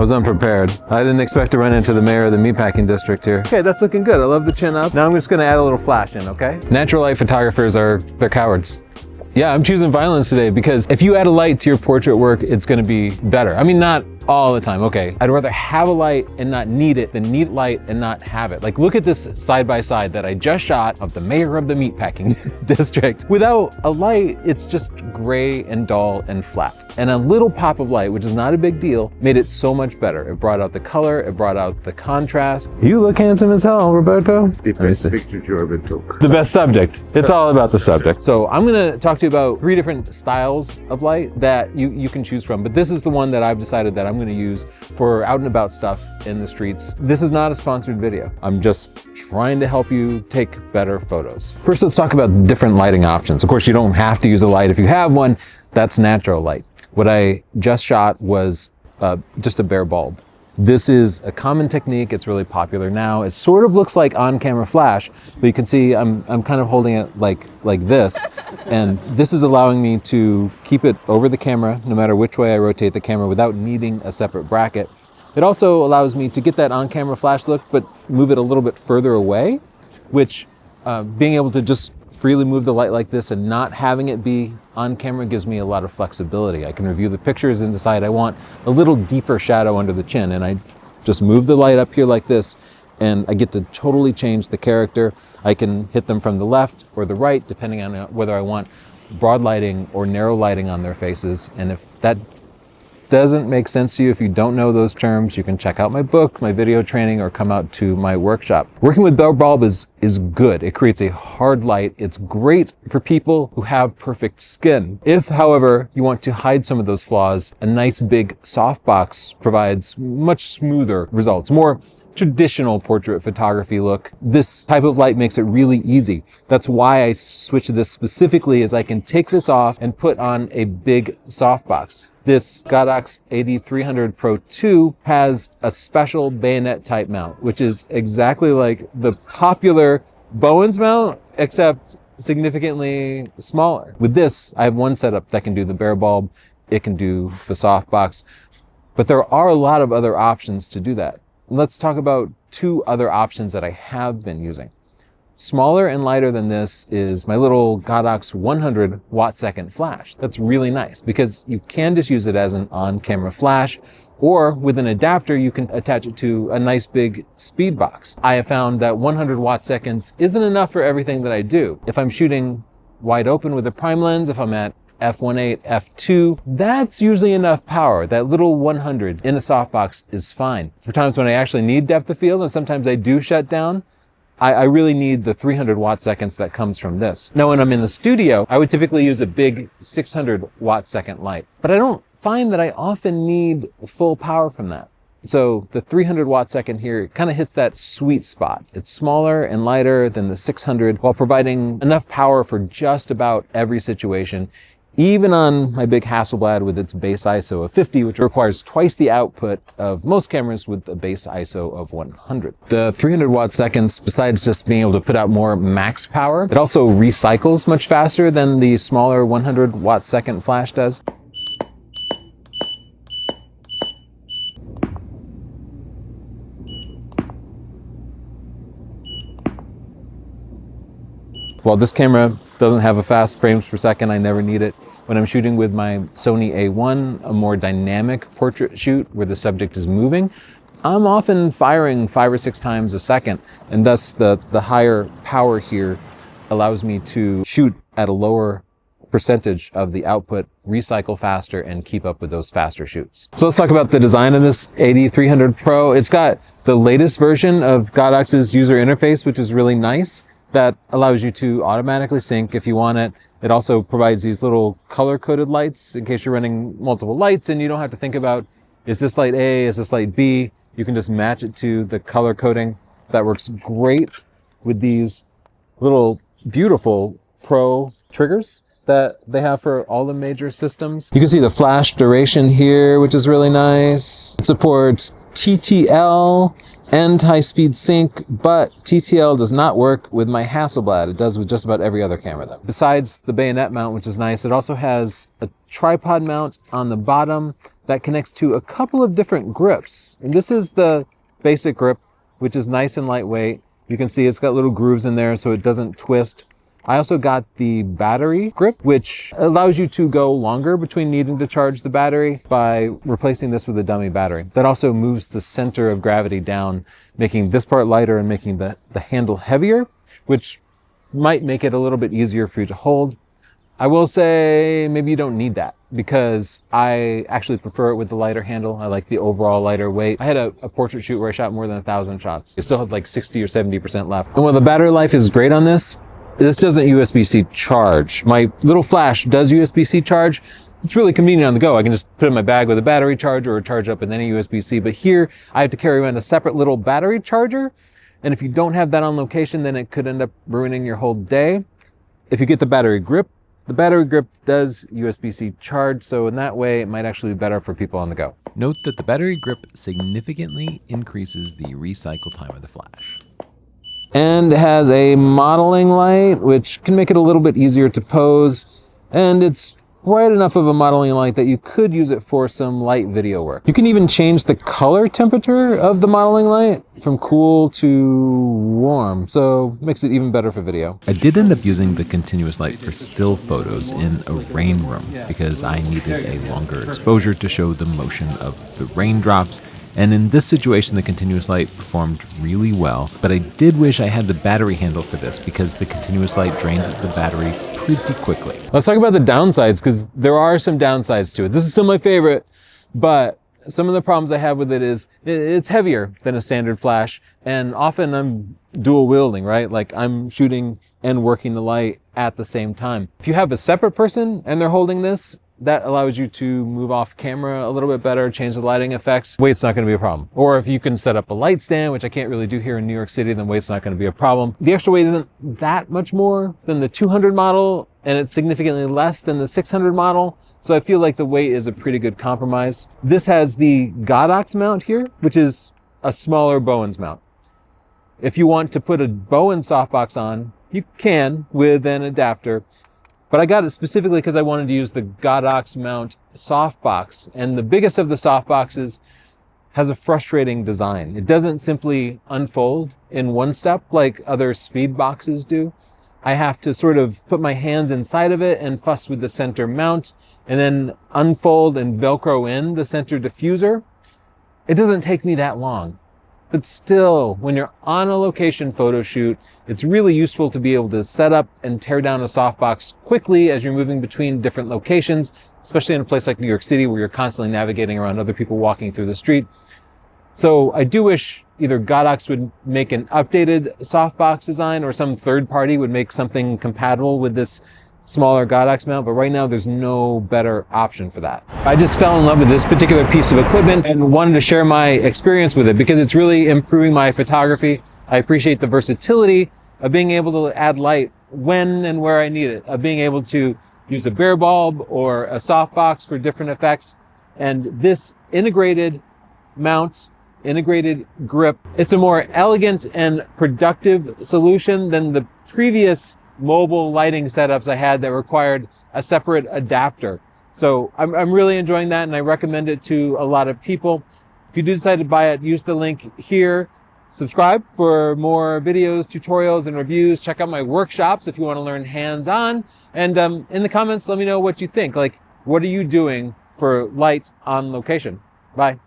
I was unprepared. I didn't expect to run into the mayor of the meatpacking district here. Okay, that's looking good. I love the chin up. Now I'm just gonna add a little flash in, okay? Natural light photographers they're cowards. Yeah, I'm choosing violence today because if you add a light to your portrait work, it's gonna be better. I mean, not all the time, okay. I'd rather have a light and not need it than need light and not have it. Like, look at this side by side that I just shot of the mayor of the meatpacking district. Without a light, it's just gray and dull and flat. And a little pop of light, which is not a big deal, made it so much better. It brought out the color, it brought out the contrast. You look handsome as hell, Roberto. The best picture you ever took. The best subject. It's all about the subject. So I'm gonna talk to you about 3 different styles of light that you can choose from, but this is the one that I've decided that I'm gonna use for out and about stuff in the streets. This is not a sponsored video. I'm just trying to help you take better photos. First, let's talk about different lighting options. Of course, you don't have to use a light. If you have one, that's natural light. What I just shot was just a bare bulb. This is a common technique. It's really popular now. It sort of looks like on-camera flash, but you can see I'm kind of holding it like this. And this is allowing me to keep it over the camera, no matter which way I rotate the camera, without needing a separate bracket. It also allows me to get that on-camera flash look, but move it a little bit further away, which being able to just freely move the light like this and not having it be on camera gives me a lot of flexibility. I can review the pictures and decide I want a little deeper shadow under the chin, and I just move the light up here like this, and I get to totally change the character. I can hit them from the left or the right, depending on whether I want broad lighting or narrow lighting on their faces. And if that doesn't make sense to you, if you don't know those terms, you can check out my book, my video training, or come out to my workshop. Working with bare bulb is good. It creates a hard light. It's great for people who have perfect skin. If, however, you want to hide some of those flaws, a nice big softbox provides much smoother results, more traditional portrait photography look. This type of light makes it really easy. That's why I switched to this specifically, is I can take this off and put on a big softbox. This Godox AD300 Pro 2 has a special bayonet type mount, which is exactly like the popular Bowens mount, except significantly smaller. With this, I have one setup that can do the bare bulb, it can do the softbox, but there are a lot of other options to do that. Let's talk about 2 other options that I have been using. Smaller and lighter than this is my little Godox 100 watt-second flash. That's really nice because you can just use it as an on-camera flash, or with an adapter, you can attach it to a nice big speed box. I have found that 100 watt-seconds isn't enough for everything that I do. If I'm shooting wide open with a prime lens, if I'm at f1.8, f2, that's usually enough power. That little 100 in a softbox is fine. For times when I actually need depth of field, and sometimes I do shut down, I really need the 300 watt-seconds that comes from this. Now, when I'm in the studio, I would typically use a big 600 watt-second light, but I don't find that I often need full power from that. So the 300 watt-second here kind of hits that sweet spot. It's smaller and lighter than the 600 while providing enough power for just about every situation, even on my big Hasselblad with its base ISO of 50, which requires twice the output of most cameras with a base ISO of 100. The 300 watt-seconds, besides just being able to put out more max power, it also recycles much faster than the smaller 100 watt-second flash does. While this camera doesn't have a fast frames per second, I never need it. When I'm shooting with my Sony A1, a more dynamic portrait shoot where the subject is moving, I'm often firing 5 or 6 times a second, and thus the higher power here allows me to shoot at a lower percentage of the output, recycle faster, and keep up with those faster shoots. So let's talk about the design of this AD300 Pro. It's got the latest version of Godox's user interface, which is really nice. That allows you to automatically sync if you want it. It also provides these little color-coded lights in case you're running multiple lights and you don't have to think about, is this light A, is this light B? You can just match it to the color coding. That works great with these little beautiful Pro triggers that they have for all the major systems. You can see the flash duration here, which is really nice. It supports TTL and high-speed sync, but TTL does not work with my Hasselblad. It does with just about every other camera though. Besides the bayonet mount, which is nice, it also has a tripod mount on the bottom that connects to a couple of different grips. And this is the basic grip, which is nice and lightweight. You can see it's got little grooves in there so it doesn't twist. I also got the battery grip, which allows you to go longer between needing to charge the battery by replacing this with a dummy battery. That also moves the center of gravity down, making this part lighter and making the handle heavier, which might make it a little bit easier for you to hold. I will say maybe you don't need that because I actually prefer it with the lighter handle. I like the overall lighter weight. I had a portrait shoot where I shot more than 1,000 shots. I still had like 60 or 70% left. And while the battery life is great on this doesn't USB-C charge. My little flash does USB-C charge. It's really convenient on the go. I can just put it in my bag with a battery charger or charge up in any USB-C. But here I have to carry around a separate little battery charger. And if you don't have that on location, then it could end up ruining your whole day. If you get the battery grip does USB-C charge. So in that way, it might actually be better for people on the go. Note that the battery grip significantly increases the recycle time of the flash. And it has a modeling light, which can make it a little bit easier to pose. And it's bright enough of a modeling light that you could use it for some light video work. You can even change the color temperature of the modeling light from cool to warm, so it makes it even better for video. I did end up using the continuous light for still photos in a rain room because I needed a longer exposure to show the motion of the raindrops. And in this situation, the continuous light performed really well, but I did wish I had the battery handle for this because the continuous light drained the battery pretty quickly. Let's talk about the downsides because there are some downsides to it. This is still my favorite, but some of the problems I have with it is it's heavier than a standard flash, and often I'm dual wielding, right? Like I'm shooting and working the light at the same time. If you have a separate person and they're holding this, that allows you to move off camera a little bit better, change the lighting effects. Weight's not gonna be a problem. Or if you can set up a light stand, which I can't really do here in New York City, then weight's not gonna be a problem. The extra weight isn't that much more than the 200 model, and it's significantly less than the 600 model. So I feel like the weight is a pretty good compromise. This has the Godox mount here, which is a smaller Bowens mount. If you want to put a Bowens softbox on, you can with an adapter. But I got it specifically because I wanted to use the Godox mount softbox. And the biggest of the softboxes has a frustrating design. It doesn't simply unfold in one step like other speed boxes do. I have to sort of put my hands inside of it and fuss with the center mount and then unfold and Velcro in the center diffuser. It doesn't take me that long. But still, when you're on a location photo shoot, it's really useful to be able to set up and tear down a softbox quickly as you're moving between different locations, especially in a place like New York City where you're constantly navigating around other people walking through the street. So I do wish either Godox would make an updated softbox design or some third party would make something compatible with this smaller Godox mount, but right now there's no better option for that. I just fell in love with this particular piece of equipment and wanted to share my experience with it because it's really improving my photography. I appreciate the versatility of being able to add light when and where I need it, of being able to use a bare bulb or a softbox for different effects. And this integrated mount, integrated grip, it's a more elegant and productive solution than the previous mobile lighting setups I had that required a separate adapter. So I'm really enjoying that and I recommend it to a lot of people. If you do decide to buy it, use the link here. Subscribe for more videos, tutorials, and reviews. Check out my workshops if you want to learn hands-on. And in the comments, let me know what you think. Like, what are you doing for light on location? Bye.